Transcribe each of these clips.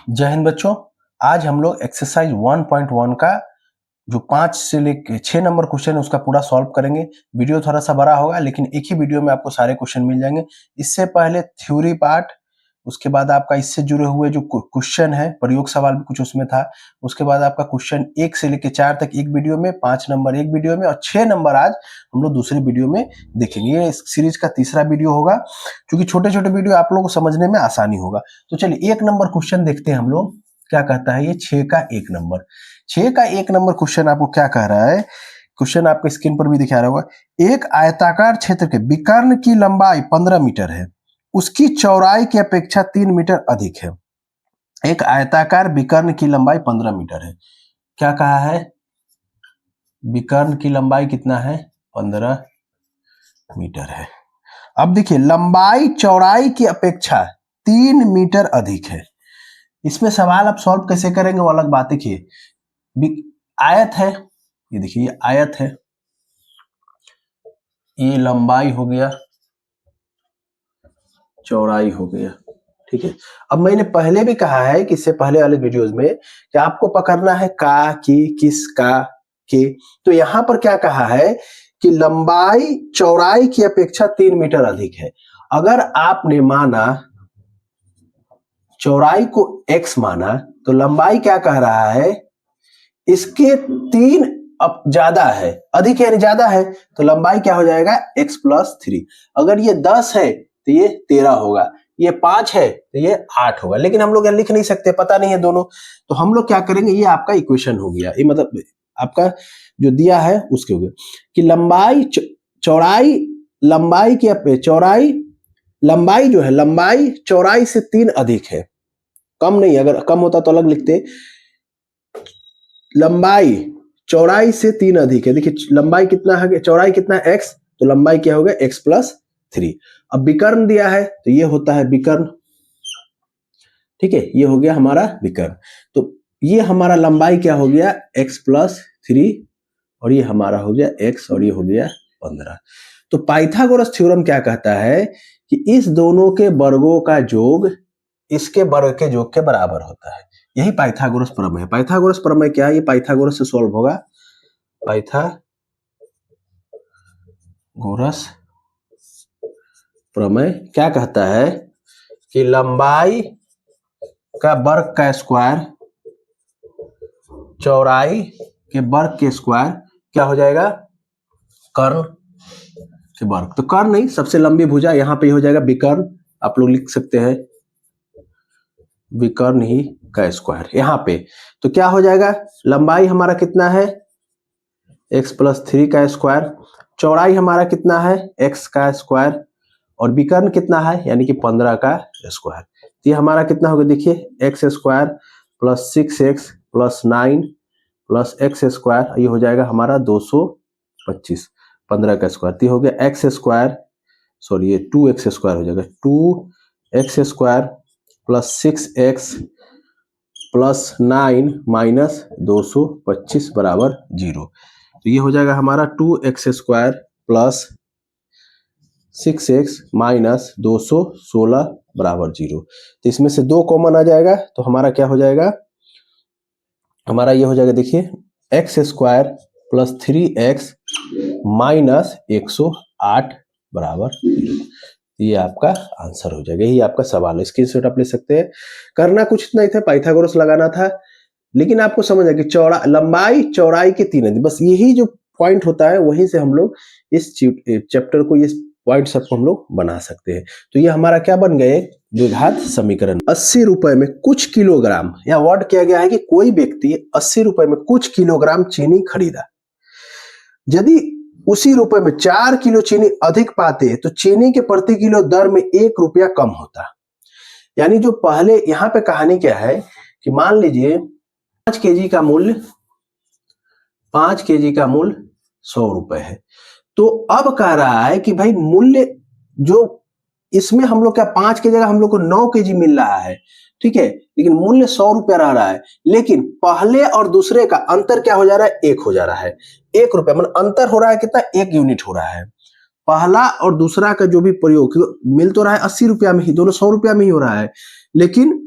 जय हिंद बच्चों। आज हम लोग एक्सरसाइज 1.1 का जो 5 से लेकर 6 नंबर क्वेश्चन है उसका पूरा सॉल्व करेंगे। वीडियो थोड़ा सा बड़ा होगा लेकिन एक ही वीडियो में आपको सारे क्वेश्चन मिल जाएंगे। इससे पहले थ्योरी पार्ट, उसके बाद आपका इससे जुड़े हुए जो क्वेश्चन है, प्रयोग सवाल भी कुछ उसमें था। उसके बाद आपका क्वेश्चन 1 से लेकर 4 तक एक वीडियो में, 5 नंबर एक वीडियो में और 6 नंबर आज हम लोग दूसरी वीडियो में देखेंगे। ये इस सीरीज का तीसरा वीडियो होगा क्योंकि छोटे छोटे वीडियो आप लोगों को समझने में आसानी होगा। तो चलिए 1 नंबर क्वेश्चन देखते हैं हम लोग क्या कहता है। ये 6 का 1 नंबर, 6 का 1 नंबर क्वेश्चन आपको क्या कह रहा है। क्वेश्चन आपके स्क्रीन पर भी दिखा रहा होगा। एक आयताकार क्षेत्र के विकर्ण की लंबाई 15 मीटर है, उसकी चौड़ाई की अपेक्षा 3 मीटर अधिक है। एक आयताकार विकर्ण की लंबाई 15 मीटर है। क्या कहा है? विकर्ण की लंबाई कितना है? 15 मीटर है। अब देखिए, लंबाई चौड़ाई की अपेक्षा 3 मीटर अधिक है। इसमें सवाल आप सॉल्व कैसे करेंगे वो अलग बात। देखिए, आयत है, ये देखिए ये आयत है, ये लंबाई हो गया, चौड़ाई हो गया, ठीक है। अब मैंने पहले भी कहा है कि इससे पहले वाले वीडियोस में कि आपको पकड़ना है का, की, किस, का, के। तो यहां पर क्या कहा है कि लंबाई चौड़ाई की अपेक्षा 3 मीटर अधिक है। अगर आपने माना चौड़ाई को x माना तो लंबाई क्या कह रहा है? इसके 3 अब ज्यादा है, अधिक है यानी ज्यादा है, तो लंबाई क्या हो जाएगा? x plus 3। अगर ये 10 है तो ये 13 होगा, ये 5 है तो ये 8 होगा। लेकिन हम लोग यहाँ लिख नहीं सकते, पता नहीं है दोनों। तो हम लोग क्या करेंगे, ये आपका इक्वेशन हो गया, ये मतलब आपका जो दिया है उसके हो गया कि लंबाई चौड़ाई, लंबाई की चौड़ाई, लंबाई जो है लंबाई चौड़ाई से 3 अधिक है, कम नहीं। अगर कम होता तो अलग लिखते। लंबाई चौड़ाई से 3 अधिक है। देखिए लंबाई कितना है, चौड़ाई कितना है? x, तो लंबाई क्या होगा? x plus 3। अब विकर्ण दिया है तो ये होता है विकर्ण, ठीक है, ये हो गया हमारा विकर्ण। तो ये हमारा लंबाई क्या हो गया? x प्लस 3 और ये हमारा हो गया x और ये हो गया 15। तो पाइथागोरस थ्योरम क्या कहता है कि इस दोनों के वर्गों का योग इसके वर्ग के योग के बराबर होता है। यही पाइथागोरस प्रमेय है। पाइथागोरस प्रमेय क्या है? ये पाइथागोरस से सॉल्व होगा। पाइथागोरस प्रमेय क्या कहता है कि लंबाई का वर्ग का स्क्वायर चौड़ाई के वर्ग के स्क्वायर क्या हो जाएगा? कर्ण के वर्ग। तो कर्ण नहीं, सबसे लंबी भुजा यहां पे हो जाएगा विकर्ण। आप लोग लिख सकते हैं विकर्ण ही का स्क्वायर यहां पे। तो क्या हो जाएगा? लंबाई हमारा कितना है? x प्लस 3 का स्क्वायर, चौड़ाई हमारा कितना है? x का स्क्वायर, और विकर्ण कितना है? यानी कि 15 का स्क्वायर। तो ये हमारा कितना होगा? देखिए x square plus 6x plus 9 plus x square, ये हो जाएगा हमारा 225। 15 का स्क्वायर तो ये हो गया x स्क्वायर, सॉरी ये 2x स्क्वायर हो जाएगा, 2x square plus 6x plus 9 minus 225 बराबर 0। तो ये हो जाएगा हमारा 2x square plus 6x minus 216 बराबर 0। तो इसमें से 2 कॉमन आ जाएगा तो हमारा क्या हो जाएगा? हमारा ये हो जाएगा, देखिए x square plus 3x minus 108 बराबर 0। ये आपका आंसर हो जाएगा, यही आपका सवाल है। स्क्रीनशॉट आप ले सकते हैं। करना कुछ नहीं था, पाइथागोरस लगाना था, लेकिन आपको समझ आया कि लंबाई चौड़ाई के 3 अधिक, बस यही जो पॉइंट होता है वहीं से हम लोग इस चैप्टर को, इस पॉइंट सबको हम लोग बना सकते हैं। तो ये हमारा क्या बन गए? द्विघात समीकरण। 80 रुपए में कुछ किलोग्राम, या वर्ड किया गया है कि कोई व्यक्ति 80 रुपए में कुछ किलोग्राम चीनी खरीदा। यदि उसी रुपए में 4 किलो चीनी अधिक पाते तो चीनी के प्रति किलो दर में 1 रुपया कम होता। यानी जो पहले यहाँ पे कहानी क्या है कि मान लीजिए 5 केजी का मूल्य 100 रुपए है। तो अब कह रहा है कि भाई मूल्य जो इसमें हम लोग क्या 5 की जगह हम लोग को 9 केजी मिल रहा है, ठीक है, लेकिन मूल्य 100 रुपया रह रहा है। लेकिन पहले और दूसरे का अंतर क्या हो जा रहा है? 1 हो जा रहा है। 1 रुपया मतलब अंतर हो रहा है कितना? 1 यूनिट हो रहा है। पहला और दूसरा का जो भी प्रयोग मिल तो रहा है 80 रुपया में ही, दोनों 100 रुपया में ही हो रहा है, लेकिन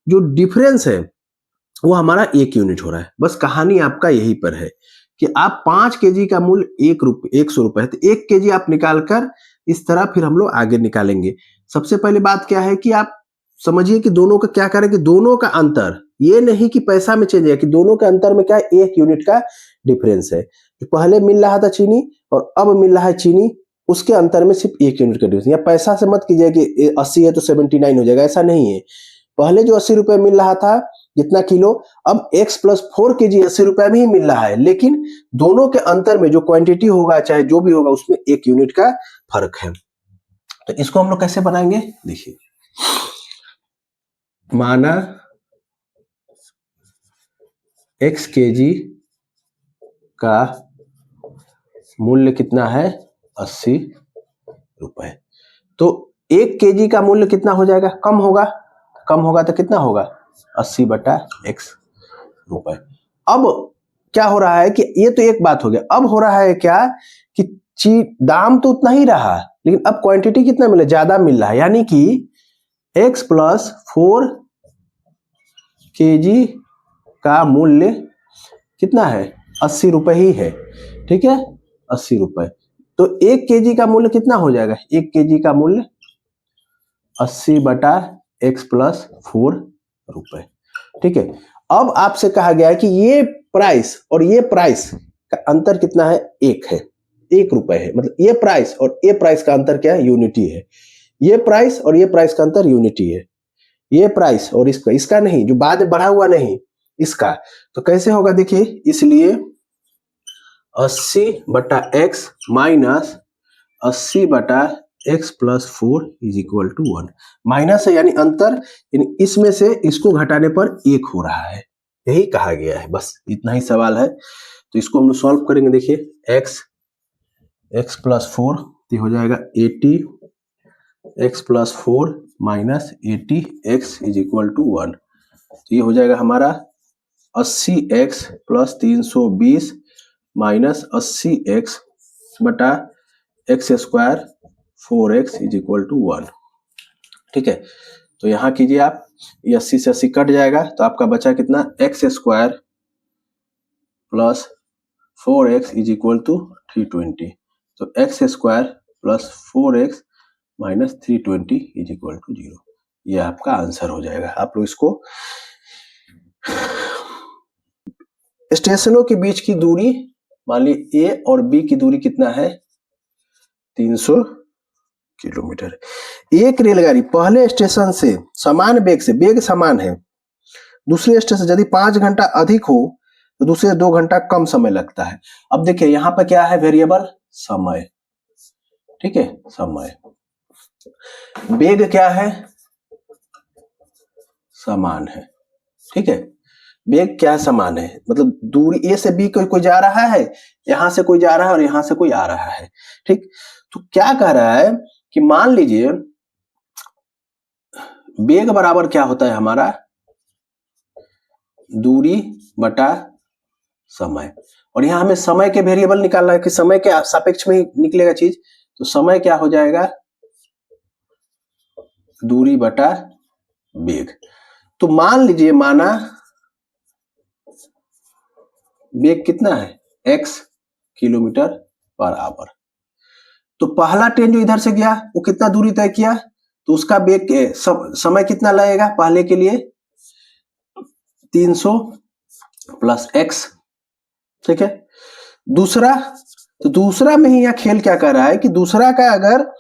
जो डिफरेंस है वो हमारा 1 यूनिट हो रहा है। बस कहानी आपका यही पर है कि आप 5 केजी का मूल्य 100 रुपए है, तो 1 केजी आप निकाल कर इस तरह फिर हम लोग आगे निकालेंगे। सबसे पहले बात क्या है कि आप समझिए कि दोनों का क्या करें कि दोनों का अंतर, ये नहीं कि पैसा में चेंज है, कि दोनों के अंतर में क्या है, 1 यूनिट का डिफरेंस है। जो पहले मिल रहा था चीनी और अब मिल रहा है चीनी, उसके अंतर में सिर्फ 1 यूनिट का डिफरेंस। या पैसा से मत कीजिए कि 80 है तो 79 हो जाएगा, ऐसा नहीं है। पहले जो 80 रुपए मिल रहा था जितना किलो, अब x प्लस 4 के जी 80 रुपए में ही मिल रहा है, लेकिन दोनों के अंतर में जो क्वांटिटी होगा चाहे जो भी होगा उसमें 1 यूनिट का फर्क है। तो इसको हम लोग कैसे बनाएंगे, देखिए, माना x केजी का मूल्य कितना है, 80 रुपए, तो 1 केजी का मूल्य कितना हो जाएगा, कम होगा तो कितना होगा, 80/x रुपए। अब क्या हो रहा है कि ये तो एक बात हो गया, अब हो रहा है क्या कि दाम तो उतना ही रहा, लेकिन अब क्वांटिटी कितना मिला, ज्यादा मिल रहा है, यानी कि x प्लस 4 केजी का मूल्य कितना है, 80 रुपए ही है, ठीक है, 80 रुपए। तो 1 केजी का मूल्य कितना हो जाएगा, 1 केजी का मूल्य 80/x प्लस 4 रुपए, ठीक है। अब आपसे कहा गया है कि ये प्राइस और ये प्राइस का अंतर कितना है, 1 है, 1 रुपए है, मतलब ये प्राइस और ये प्राइस का अंतर क्या है, यूनिटी है। ये प्राइस और ये प्राइस का अंतर यूनिटी है, ये प्राइस और इसका नहीं, जो बाद में बढ़ा हुआ नहीं, इसका। तो कैसे होगा देखिए, इसलिए 80/x minus 80/x plus 4 is equal to 1। Minus है यानी अंतर, इसमें से इसको घटाने पर 1 हो रहा है, यही कहा गया है, बस इतना ही सवाल है। तो इसको हम लोग सॉल्व करेंगे, देखिए x प्लस 4 तो हो जाएगा 80 x plus 4 minus 80x is equal to 1। तो ये हो जाएगा हमारा 80x प्लस 320 माइनस 80x बटा x square 4x is equal to 1, ठीक है। तो यहाँ कीजिए आप, ये 80 से 80 कट जाएगा, तो आपका बचा कितना, x square plus 4x is equal to 320। तो x square plus 4x minus 320 is equal to 0। ये आपका आंसर हो जाएगा। आप लोग इसको, स्टेशनों के बीच की दूरी, मान ली A और B की दूरी कितना है, 300 किलोमीटर। एक रेलगाड़ी पहले स्टेशन से समान वेग से, वेग समान है, दूसरे स्टेशन यदि 5 घंटा अधिक हो तो दूसरे 2 घंटा कम समय लगता है। अब देखिए यहाँ पर क्या है, वेरिएबल समय, ठीक है, समय। वेग क्या है, समान है, ठीक है, वेग क्या समान है, मतलब दूरी A से B कोई जा रहा है, यहां से कोई जा रहा है और यहां से कोई आ रहा है, ठीक। तो क्या कह रहा है कि मान लीजिए वेग बराबर क्या होता है हमारा, दूरी बटा समय, और यहां हमें समय के वेरिएबल निकालना है कि समय के सापेक्ष में ही निकलेगा चीज। तो समय क्या हो जाएगा, दूरी बटा वेग। तो मान लीजिए, माना वेग कितना है, x किलोमीटर पर आवर। तो पहला ट्रेन जो इधर से गया वो कितना दूरी तय किया, तो उसका वेग समय कितना लगेगा, पहले के लिए 300 प्लस x, ठीक है। दूसरा, तो दूसरा में ही यह खेल क्या कर रहा है कि दूसरा का अगर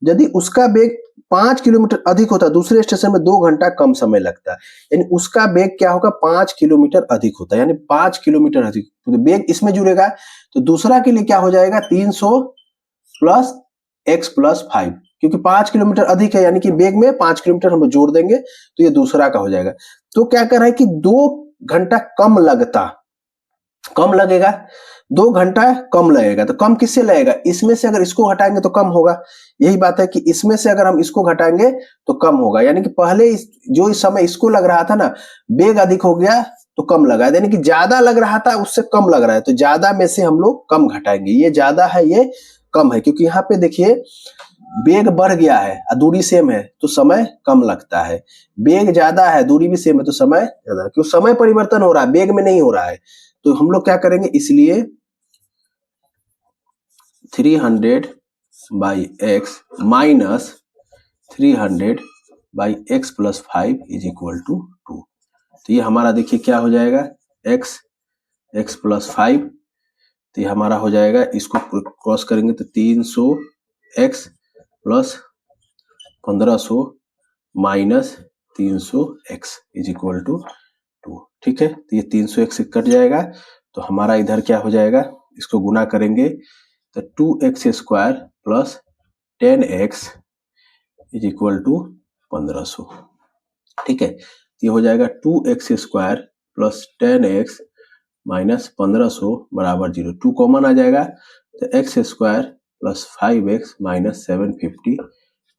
यदि उसका वेग 5 किलोमीटर अधिक होता है, दूसरे स्टेशन में 2 घंटा कम समय लगता है, यानी उसका वेग क्या होगा, 5 किलोमीटर अधिक होता है, यानी 5 किलोमीटर अधिक, तो वेग इसमें जुड़ेगा। तो दूसरा के लिए क्या हो जाएगा, 300 प्लस x प्लस 5, क्योंकि 5 किलोमीटर अधिक है, यानी कि वेग में 5 किलोमीटर हम जोड़ देंगे तो ये दूसरा का हो जाएगा। तो क्या कर रहा है कि 2 घंटा कम लगेगा, 2 घंटा कम लगेगा। तो कम किससे लगेगा, इसमें से अगर इसको घटाएंगे तो कम होगा। यही बात है कि इसमें से अगर हम इसको घटाएंगे तो कम होगा, यानी कि पहले जो इस समय इसको लग रहा था ना, वेग अधिक हो गया तो कम लगा, यानी कि ज्यादा लग रहा था उससे कम लग रहा है, तो ज्यादा में से हम लोग कम घटाएंगे। ये ज्यादा है, ये कम है, क्योंकि यहाँ पे देखिए वेग बढ़ गया है और दूरी सेम है तो समय कम लगता है, वेग ज्यादा है दूरी भी सेम है तो समय ज्यादा, क्यों समय परिवर्तन हो रहा है, वेग में नहीं हो रहा है। तो हम लोग क्या करेंगे, इसलिए 300 by x minus 300 by x plus 5 is equal to 2। तो ये हमारा देखिए क्या हो जाएगा, एक्स प्लस 5, तो ये हमारा हो जाएगा, इसको क्रॉस करेंगे तो 300 x plus 1500 minus 300 x is equal to 2। ठीक है, तो ये 300 एक्स कट जाएगा, तो हमारा इधर क्या हो जाएगा, इसको गुना करेंगे तो 2x square plus 10x is equal to 1500। ठीक है, ये हो जाएगा 2x square plus 10x minus 1500 बराबर 0। 2 कॉमन आ जाएगा तो x square plus 5x minus 750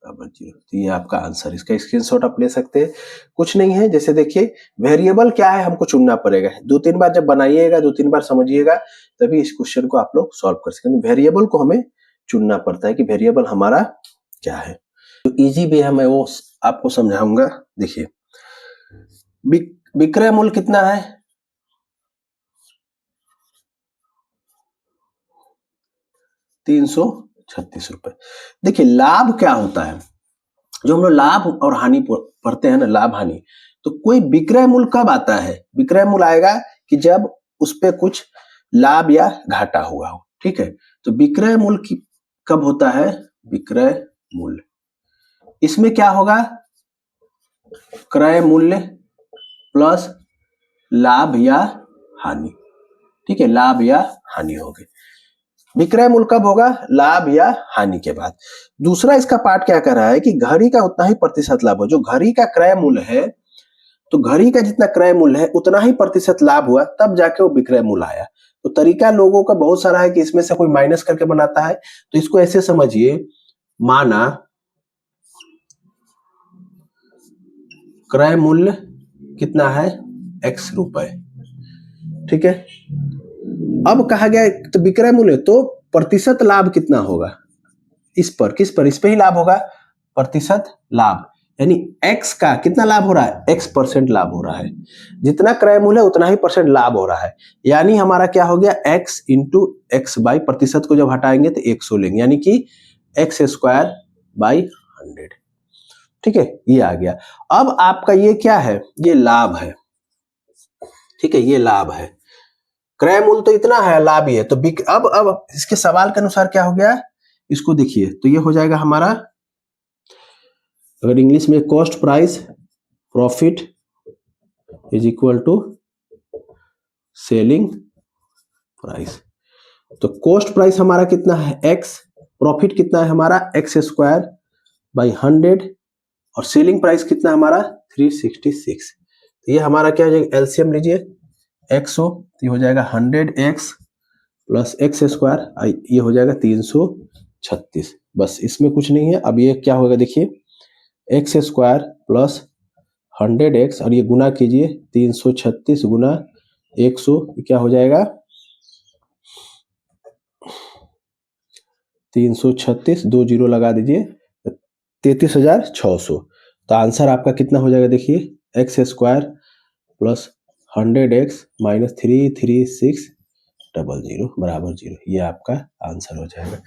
बराबर 0। तो ये आपका आंसर, इसका स्क्रीनशॉट आप ले सकते हैं। कुछ नहीं है, जैसे देखिए वेरिएबल क्या है हमको चुनना पड़ेगा, 2-3 बार जब बनाइएगा, 2-3 बार समझिएगा, तभी इस क्वेश्चन को आप लोग सॉल्व कर सकेंगे। वेरिएबल को हमें चुनना पड़ता है कि वेरिएबल हमारा क्या है। तो इजी वे है, मैं वो आपको समझाऊंगा। देखिए विक्रय मूल्य कितना है, 336 रुपए। देखिए लाभ क्या होता है, जो हम लोग लाभ और हानि पढ़ते हैं ना, लाभ हानि, तो कोई विक्रय मूल्य कब आता है, विक्रय मूल्य आएगा कि जब उस पे कुछ लाभ या घाटा हुआ हो। ठीक है, तो विक्रय मूल्य कब होता है, विक्रय मूल्य, इसमें क्या होगा, क्रय मूल्य प्लस लाभ या हानि। ठीक है, लाभ या हानि हो गई। विक्रय मूल्य कब होगा, लाभ या हानि के बाद। दूसरा इसका पार्ट क्या कर रहा है कि घड़ी का उतना ही प्रतिशत लाभ हो, जो घड़ी का क्रय मूल्य है, तो घड़ी का जितना क्रय मूल्य है उतना ही प्रतिशत लाभ हुआ, तब जाके वो विक्रय मूल्य आया। तो तरीका लोगों का बहुत सारा है कि इसमें से कोई माइनस करके बनाता है, तो इसको ऐसे समझिए, माना क्रय मूल्य कितना है, x रुपए। ठीक है, अब कहा गया तो विक्रय मूल्य, तो प्रतिशत लाभ कितना होगा, इस पर, किस पर, इस पे ही लाभ होगा, प्रतिशत लाभ, यानी x का कितना लाभ हो रहा है, x% लाभ हो रहा है, जितना क्रय मूल्य है उतना ही परसेंट लाभ हो रहा है। यानी हमारा क्या हो गया, x इंटू एक्स बाई, प्रतिशत को जब हटाएंगे तो 100 लेंगे, यानी कि x स्क्वायर बाई 100। ठीक है, ये आ गया। अब आपका ये क्या है, ये लाभ है। ठीक है, ये लाभ है, क्रय मूल्य तो इतना है, लाभ ही है। तो अब इसके सवाल के अनुसार क्या हो गया, इसको देखिए, तो ये हो जाएगा हमारा, अगर इंग्लिश में cost price profit is equal to selling price. तो कॉस्ट प्राइस हमारा कितना है x, प्रॉफिट कितना है हमारा x स्क्वायर बाई 100, और सेलिंग प्राइस कितना हमारा 366। तो ये हमारा क्या हो जाएगा, एलसीएम लीजिए, x हो तो ये हो जाएगा 100x प्लस एक्स स्क्वायर, ये हो जाएगा 336। बस, इसमें कुछ नहीं है। अब ये क्या होगा, देखिए एक्स स्क्वायर प्लस 100x, और ये गुना कीजिए 336 गुना 100, क्या हो जाएगा 336, 2 जीरो लगा दीजिए, 33,600। तो आंसर आपका कितना हो जाएगा, देखिए x square plus 100x minus 33600 बराबर 0। ये आपका आंसर हो जाएगा।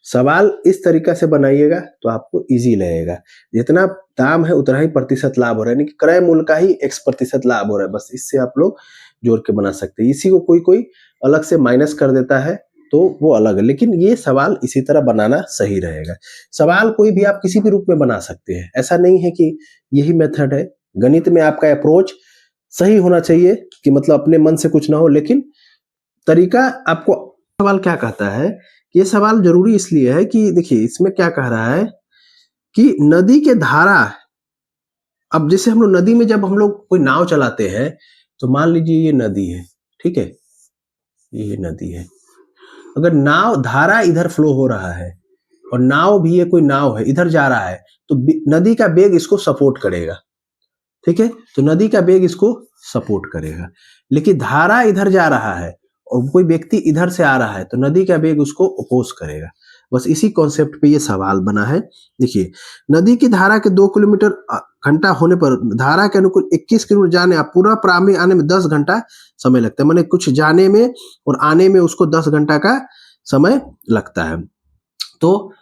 सवाल इस तरीका से बनाइएगा तो आपको इजी लगेगा। जितना दाम है उतना ही प्रतिशत लाभ हो रहा है, यानी कि क्रय मूल्य का ही x% लाभ हो रहा है। बस इससे आप लोग जोड़ के बना सकते हैं। इसी को कोई कोई अलग से माइनस कर देता है तो वो अलग है, लेकिन ये सवाल इसी तरह बनाना सही रहेगा। सवाल कोई भी आप किसी भी रूप में बना सकते हैं, ऐसा नहीं है कि यही मेथड है। गणित में आपका अप्रोच सही होना चाहिए कि मतलब अपने मन से कुछ ना हो, लेकिन तरीका आपको। सवाल क्या कहता है, ये सवाल जरूरी इसलिए है कि देखिए इसमें क्या कह रहा है कि नदी के धारा, अब जैसे हम लोग नदी में जब हम लोग कोई नाव चलाते हैं तो मान लीजिए ये नदी है, ठीक है, ये नदी है। अगर नाव धारा इधर फ्लो हो रहा है और नाव भी ये कोई नाव है इधर जा रहा है, तो नदी का वेग इसको सपोर्ट करेगा, ठीक है, तो नदी का वेग इसको सपोर्ट करेगा। लेकिन धारा इधर जा रहा है और कोई व्यक्ति इधर से आ रहा है तो नदी का वेग उसको अपोज करेगा। बस इसी कॉन्सेप्ट पे ये सवाल बना है। देखिए, नदी की धारा के 2 किलोमीटर घंटा होने पर धारा के अनुकूल 21 किलोमीटर जाने और पूरा प्रारंभ आने में 10 घंटा समय लगता है। माने कुछ जाने में और आने में उसको 10 घंटा का समय लगता है। तो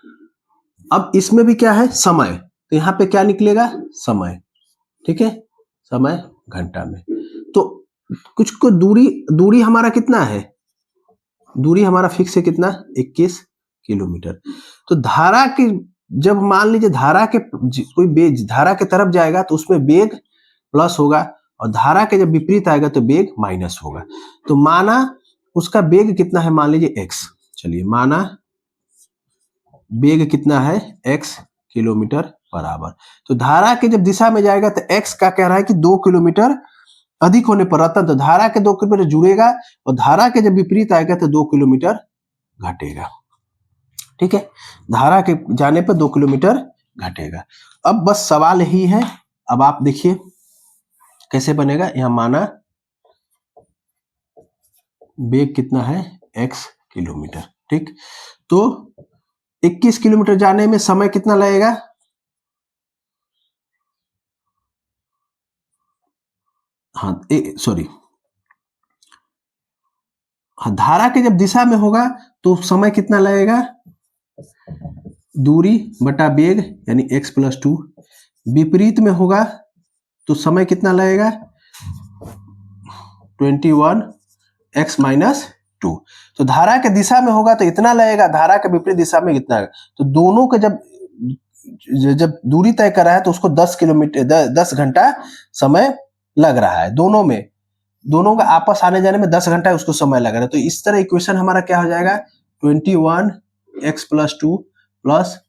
अब इसमें भी क्या है, समय, तो यहाँ पे क्या निकलेगा, समय, ठीक है, समय घंटा में। तो कुछ को दूरी हमारा कितना है, दूरी हमारा फिक्स है कितना, 21 किलोमीटर। तो धारा की, जब मान लीजिए धारा के कोई बेग धारा के तरफ जाएगा तो उसमें वेग प्लस होगा, और धारा के जब विपरीत आएगा तो वेग माइनस होगा। तो माना उसका वेग कितना है, मान लीजिए x, चलिए माना वेग कितना है, x किलोमीटर बराबर। तो धारा के जब दिशा में जाएगा तो x का कह रहा है कि 2 किलोमीटर अधिक होने पर रतन, तो धारा के 2 किलोमीटर जुड़ेगा, और धारा के जब विपरीत आएगा तो 2 किलोमीटर घटेगा, ठीक है, धारा के जाने पर 2 किलोमीटर घटेगा। अब बस सवाल यही है, अब आप देखिए कैसे बनेगा। यहां माना वेग कितना है, x किलोमीटर, ठीक, तो 21 किलोमीटर जाने में समय कितना लगेगा, हाँ सॉरी, हाँ, धारा के जब दिशा में होगा तो समय कितना लगेगा, दूरी बटा वेग यानी x प्लस 2। विपरीत में होगा तो समय कितना लगेगा, 21x माइनस 2। तो धारा के दिशा में होगा तो इतना लगेगा, धारा के विपरीत दिशा में कितना है। तो दोनों के जब दूरी तय कर रहा है तो उसको 10 घंटा समय लग रहा है, दोनों में, दोनों का आपस आने जाने में 10 घंटा उसको समय लग रहा है। तो इस तरह इक्वेशन हमारा क्या हो जाएगा, 21x plus 2 plus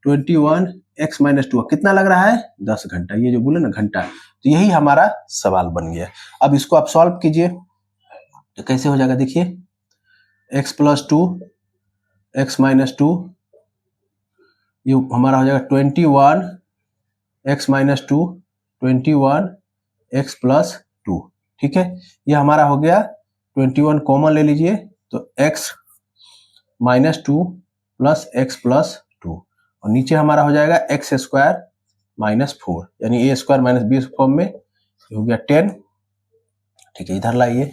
21x minus 2, कितना लग रहा है, 10 घंटा, ये जो बोले ना घंटा। तो यही हमारा सवाल बन गया। अब इसको आप सॉल्व कीजिए तो कैसे हो जाएगा, देखिए x प्लस 2 x माइनस 2, ये हमारा हो जाएगा 21x माइनस 2 21x प्लस 2, ठीक है, ये हमारा हो गया। 21 कॉमन ले लीजिए तो x minus 2 plus x plus 2, और नीचे हमारा हो जाएगा x स्क्वायर माइनस 4, यानी a square minus b form में, ये हो गया 10, ठीक है, इधर लाइए।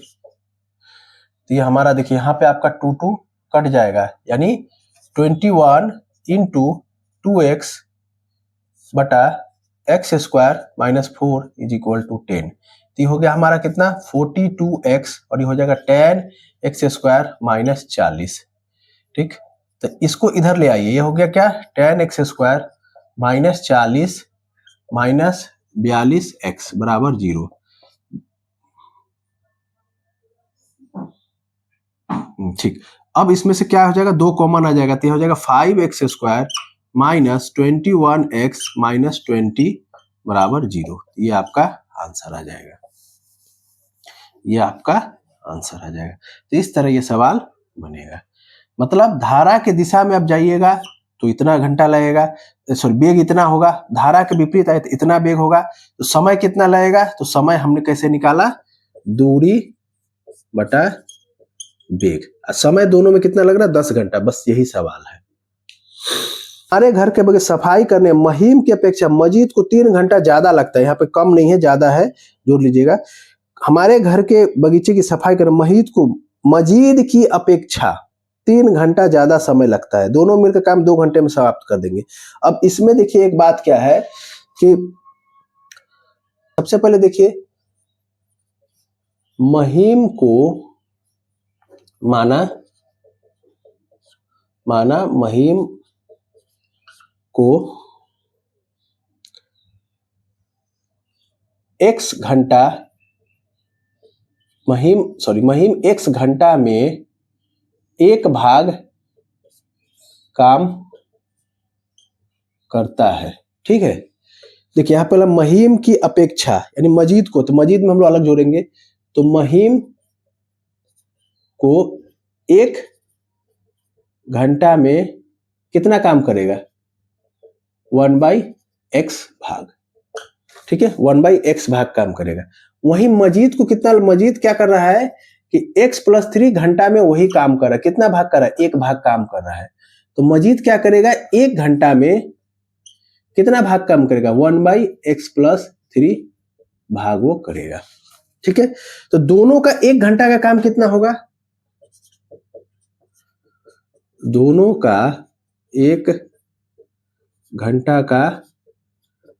तो ये हमारा देखिए यहाँ पे आपका 2 कट जाएगा, यानी 21 इंटू 2x बटा x square minus 4 is equal to 10। तो ये हो गया हमारा कितना, 42x, और ये हो जाएगा 10x स्क्वायर माइनस 40, ठीक। तो इसको इधर ले आइए, ये हो गया क्या, 10x square minus 40 minus 42x बराबर 0, ठीक। अब इसमें से क्या हो जाएगा, 2 कॉमन आ जाएगा, तो ये हो जाएगा 5x square minus 21x minus 20 बराबर 0। ये आपका आंसर आ जाएगा, ये आपका आंसर आ जाएगा। तो इस तरह ये सवाल बनेगा। मतलब धारा के दिशा में आप जाइएगा तो इतना घंटा लगेगा, सॉरी वेग इतना होगा, धारा के विपरीत आए तो इतना वेग होगा, तो समय कितना लगेगा, तो समय हमने कैसे निकाला, दूरी बटा वेग, समय दोनों में कितना लग रहा है, 10 घंटा, बस यही सवाल है। हमारे घर के बगैर सफाई करने मुहिम की अपेक्षा मजीद को 3 घंटा ज्यादा लगता है, यहाँ पे कम नहीं है ज्यादा है, जोड़ लीजिएगा। हमारे घर के बगीचे की सफाई करने मजीद की अपेक्षा 3 घंटा ज्यादा समय लगता है, दोनों मिलकर काम 2 घंटे में समाप्त कर देंगे। अब इसमें देखिए एक बात क्या है कि सबसे पहले देखिए मुहिम को माना मुहिम को x घंटा मुहिम x घंटा में 1 भाग काम करता है, ठीक है। देखिए यहाँ पहले मुहिम की अपेक्षा यानी मजीद को, तो मजीद में हम लोग अलग जोड़ेंगे, तो मुहिम को 1 घंटा में कितना काम करेगा, 1/x भाग, ठीक है, 1/x भाग काम करेगा। वही मजीद को कितना, मजीद क्या कर रहा है कि x प्लस 3 घंटा में वही काम कर रहा है, कितना भाग कर रहा है, 1 भाग काम कर रहा है। तो मजीद क्या करेगा, 1 घंटा में कितना भाग काम करेगा, 1/x+3 भाग वो करेगा। ठीक है, तो दोनों का 1 घंटा का काम कितना होगा, दोनों का 1 घंटा का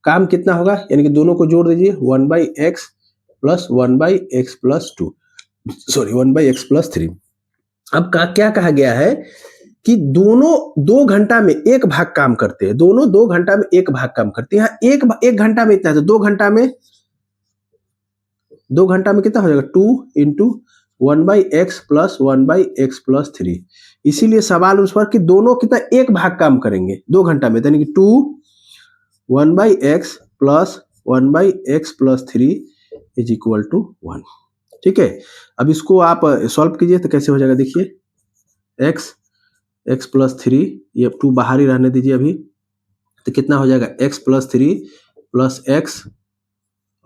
काम कितना होगा, यानी कि दोनों को जोड़ दीजिए, 1/x+1/x+2 सॉरी 1/x+3। अब क्या कहा गया है कि दोनों 2 घंटा में 1 भाग काम करते हैं, दोनों 2 घंटा में 1 भाग काम करते हैं। यहाँ 1 घंटा में इतना है, तो 2 घंटा में कितना हो जाएगा, 2 × 1/x+1/x+3। इसीलिए सवाल उस पर कि दोनों कितना 1 भाग काम करेंगे 2 घंटा में, यानी कि 2 1/x+1/x+3 = 1। ठीक है, अब इसको आप सॉल्व कीजिए तो कैसे हो जाएगा, देखिए x+3, ये 2 बाहर ही रहने दीजिए अभी, तो कितना हो जाएगा x+3 + x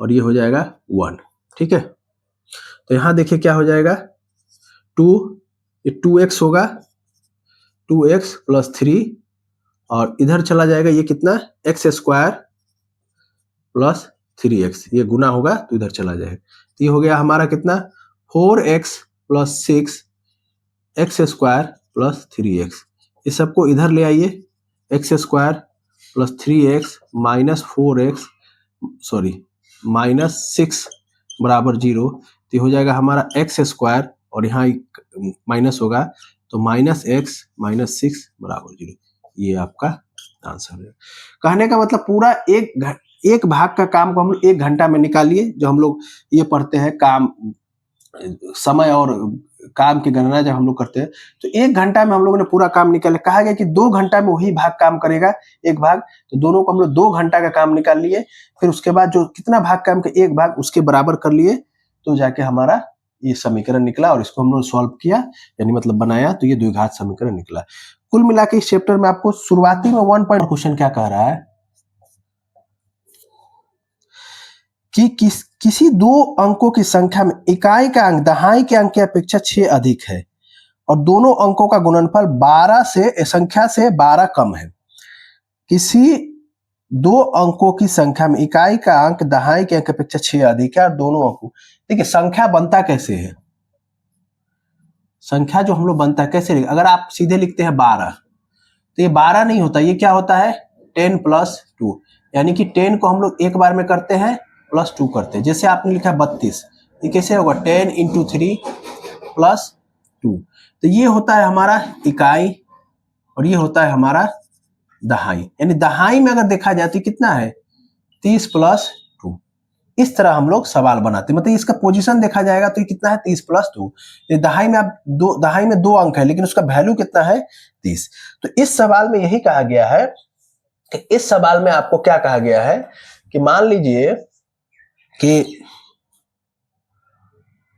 और ये हो जाएगा 1। ठीक है, तो यहां देखिए क्या हो जाएगा, 2x होगा, 2x + 3 और इधर चला जाएगा, ये कितना x² + 3x, ये गुना होगा तो इधर चला जाएगा, तो ये हो गया हमारा कितना 4x + 6 x² + 3x। इस सबको इधर ले आइए, x² + 3x -4x -6 = 0, तो हो जाएगा हमारा x² और यहाँ माइनस होगा तो -x -6 = 0। ये आपका आंसर है। कहने का मतलब पूरा एक भाग का काम को हम लोग 1 घंटा में निकालिए, जो हम लोग ये पढ़ते हैं काम समय और काम की गणना जब हम लोग करते हैं, तो 1 घंटा में हम लोगों ने पूरा काम निकाला। कहा गया कि 2 घंटा में वही भाग काम करेगा, एक भाग, तो दोनों को हम लोग 2 घंटा का काम निकाल लिए, फिर उसके बाद जो कितना भाग काम के एक भाग उसके बराबर कर लिए, तो जाके हमारा ये समीकरण निकला और इसको हम लोग सॉल्व किया, यानी मतलब बनाया, तो ये द्विघात समीकरण निकला। कुल मिला के इस चैप्टर में आपको शुरुआती में 1 पॉइंट क्वेश्चन क्या कह रहा है कि किसी 2 अंकों की संख्या में इकाई का अंक दहाई के अंक की अपेक्षा 6 अधिक है और दोनों अंकों का गुणनफल 12 से संख्या से 12 कम है। किसी 2 अंकों की संख्या में इकाई का अंक दहाई के अंक की अपेक्षा 6 अधिक है और दोनों अंकों, देखिए संख्या बनता कैसे है, संख्या जो हम लोग बनता है कैसे, अगर आप सीधे लिखते हैं 12, तो ये 12 नहीं होता, ये क्या होता है 10 + 2, यानी कि 10 को हम लोग एक बार में करते हैं +2 करते हैं। जैसे आपने लिखा 32, ये कैसे होगा 10 × 3 + 2, तो ये होता है हमारा इकाई और ये होता है हमारा दहाई, यानी दहाई में अगर देखा जाए तो कितना है 30 + 2। इस तरह हम लोग सवाल बनाते हैं, मतलब इसका पोजीशन देखा जाएगा तो ये कितना है 30 + 2। दहाई में आप दहाई में 2 अंक है लेकिन उसका वैल्यू कितना है 30। तो इस सवाल में यही कहा गया है कि इस सवाल में आपको क्या कहा गया है कि मान लीजिए कि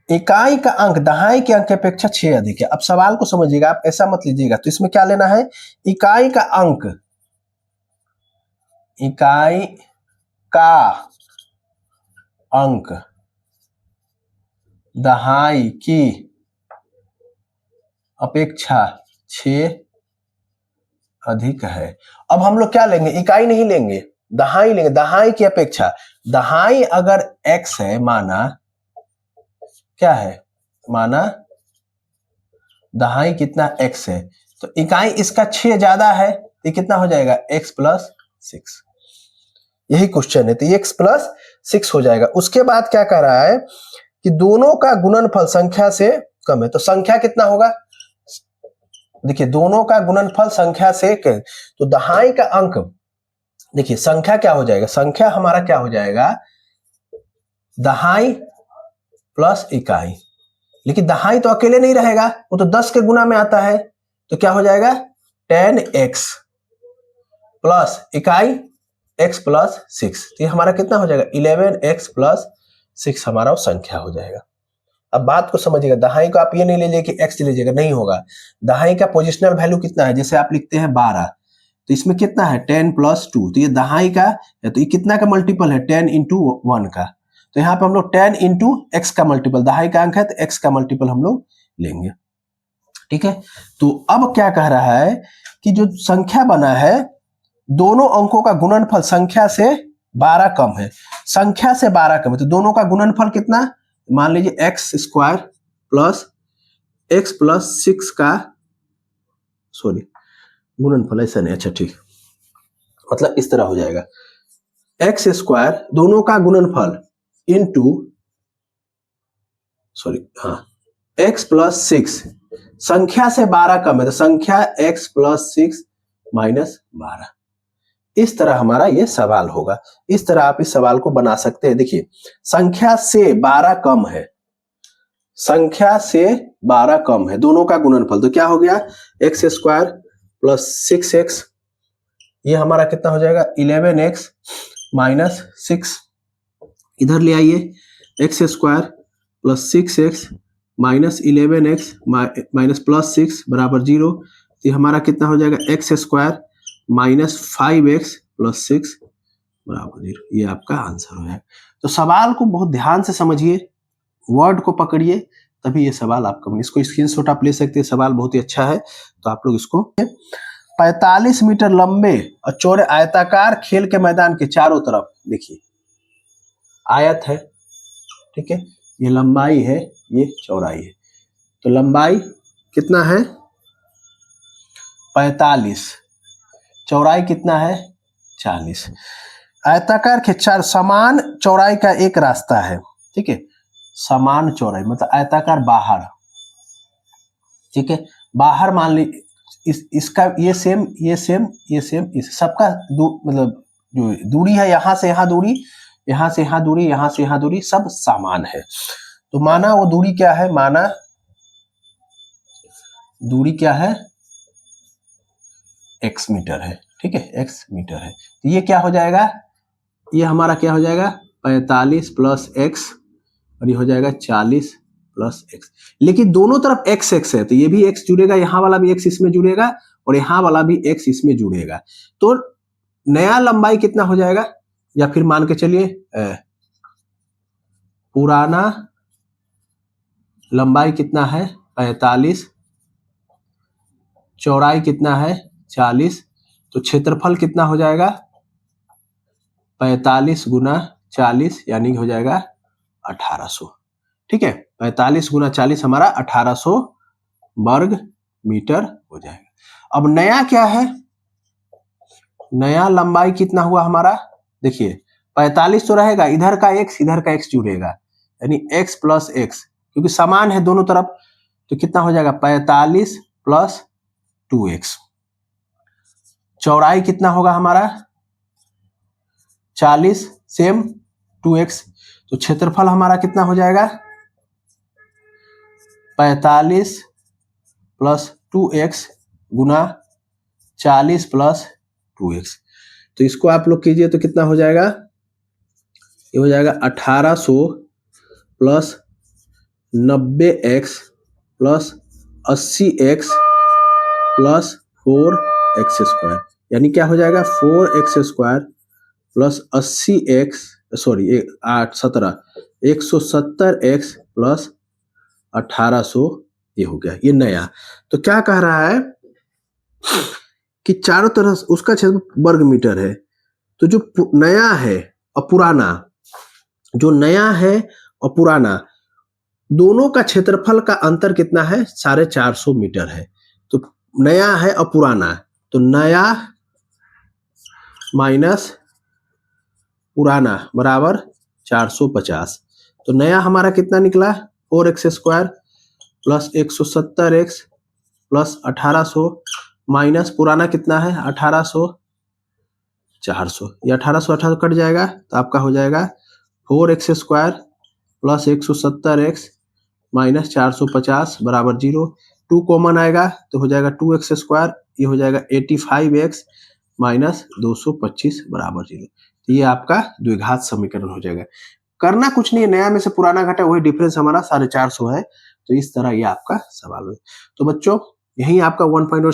इकाई का अंक दहाई के अंक की अपेक्षा 6 अधिक है। अब सवाल को समझिएगा, आप ऐसा मत लीजिएगा, तो इसमें क्या लेना है, इकाई का अंक, इकाई का अंक दहाई की अपेक्षा 6 अधिक है। अब हम लोग क्या लेंगे, इकाई नहीं लेंगे, दहाई लेंगे, दहाई की अपेक्षा। दहाई अगर x है, माना क्या है, माना दहाई कितना x है, तो इकाई इसका 6 ज्यादा है, तो कितना हो जाएगा x + 6। यही क्वेश्चन है, तो x + 6 हो जाएगा। उसके बाद क्या कह रहा है कि दोनों का गुणनफल संख्या से कम है, तो संख्या कितना होगा, देखिए दोनों का गुणनफल संख्या से कम, तो दहाई का अंक, देखिए संख्या क्या हो जाएगा, संख्या हमारा क्या हो जाएगा दहाई + इकाई, लेकिन दहाई तो अकेले नहीं रहेगा, वो तो 10 के गुना में आता है, तो क्या हो जाएगा 10x प्लस इकाई x + 6, तो ये हमारा कितना हो जाएगा 11x + 6 हमारा वो संख्या हो जाएगा। अब बात को समझिएगा, दहाई को आप ये नहीं लीजिए कि x लीजिएगा, नहीं होगा। दहाई का पोजिशनल वैल्यू कितना है, जैसे आप लिखते हैं 12, तो इसमें कितना है 10 + 2, तो ये दहाई का, तो ये कितना का मल्टीपल है 10 × 1 का, तो यहाँ पे हम लोग 10 × x का मल्टीपल, दहाई का अंक है तो x का मल्टीपल हम लोग लेंगे। ठीक है, तो अब क्या कह रहा है कि जो संख्या बना है दोनों अंकों का गुणनफल संख्या से 12 कम है, संख्या से 12 कम है, तो दोनों का गुणनफल कितना, मान लीजिए x square plus x plus 6 का, सॉरी गुणनफल ऐसा नहीं, अच्छा ठीक, मतलब इस तरह हो जाएगा एक्स स्क्वायर दोनों का गुणनफल इनटू, सॉरी हाँ, एक्स प्लस 6 संख्या से 12 कम है तो संख्या एक्स प्लस 6 माइनस 12। इस तरह हमारा ये सवाल होगा, इस तरह आप इस सवाल को बना सकते हैं। देखिए संख्या से 12 कम है, संख्या से 12 कम है, दोनों का गुणनफल, तो क्या हो गया एक्स स्क्वायर प्लस 6x, ये हमारा कितना हो जाएगा 11x माइनस 6, इधर ले आइए x square plus 6x minus 11x minus plus 6 बराबर 0, तो हमारा कितना हो जाएगा x square minus 5x plus 6 बराबर 0, ये आपका आंसर हो जाएगा। तो सवाल को बहुत ध्यान से समझिए, वर्ड को पकड़िए, तभी ये सवाल आपका बने। इसको स्क्रीनशॉट आप ले सकते हैं, सवाल बहुत ही अच्छा है, तो आप लोग इसको 45 मीटर लंबे और चौड़े आयताकार खेल के मैदान के चारों तरफ, देखिए आयत है, ठीक है, ये लंबाई है, ये चौड़ाई है, तो लंबाई कितना है 45, चौड़ाई कितना है 40, आयताकार के चार समान चौड़ाई का एक रास्ता है, ठीक है, समान चौड़ाई मतलब आयताकार बाहर, ठीक है, बाहर मान ली इसका ये सेम ये सेम ये सेम, इस सबका मतलब जो दूरी है यहाँ से यहाँ दूरी, यहाँ से यहाँ दूरी, यहाँ से यहाँ दूरी, सब समान है। तो माना वो दूरी क्या है, माना दूरी क्या है x मीटर है, ठीक है, x मीटर है, तो ये क्या हो जाएगा, ये हमारा क्या हो जाएगा 45 प्लस x और ये हो जाएगा 40 प्लस x, लेकिन दोनों तरफ x x है, तो ये भी x जुड़ेगा, यहाँ वाला भी x इसमें जुड़ेगा और यहाँ वाला भी x इसमें जुड़ेगा, तो नया लंबाई कितना हो जाएगा, या फिर मान के चलिए पुराना लंबाई कितना है 45, चौड़ाई कितना है 40, तो क्षेत्रफल कितना हो जाएगा 45 गुना 40 यानी हो जाएगा 1800, ठीक है, 45 गुना 40 हमारा 1800 वर्ग मीटर हो जाएगा। अब नया क्या है, नया लंबाई कितना हुआ हमारा, देखिए 45 तो रहेगा, इधर का x जुड़ेगा, यानी x प्लस x, क्योंकि समान है दोनों तरफ, तो कितना हो जाएगा 45 प्लस 2x, चौड़ाई कितना होगा हमारा 40 सेम 2x, तो क्षेत्रफल हमारा कितना हो जाएगा 45 प्लस 2x गुना 40 प्लस 2x, तो इसको आप लोग कीजिए तो कितना हो जाएगा, ये हो जाएगा 1800 plus 90x plus 80x plus 4x square, यानी क्या हो जाएगा 4x square plus 80x, sorry 170x plus 1800, ये हो गया, ये नया। तो क्या कह रहा है कि चारों तरफ उसका क्षेत्र वर्ग मीटर है, तो जो नया है और पुराना, जो नया है और पुराना दोनों का क्षेत्रफल का अंतर कितना है 450 मीटर है, तो नया है और पुराना, तो नया माइनस पुराना बराबर 450, तो नया हमारा कितना निकला 4x square plus 170x plus 1800 minus पुराना कितना है 1800, 400, ये 1800 कट जाएगा, तो आपका हो जाएगा 4x square plus 170x minus 450 बराबर 0, 2 कॉमन आएगा तो हो जाएगा 2x स्क्वायर, ये हो जाएगा 85x माइनस 225 बराबर 0, तो ये आपका द्विघात समीकरण हो जाएगा। करना कुछ नहीं है, नया में से पुराना घटा वही डिफरेंस हमारा 450 है, तो इस तरह ये आपका सवाल है। तो बच्चों यही आपका 1 पॉइंट और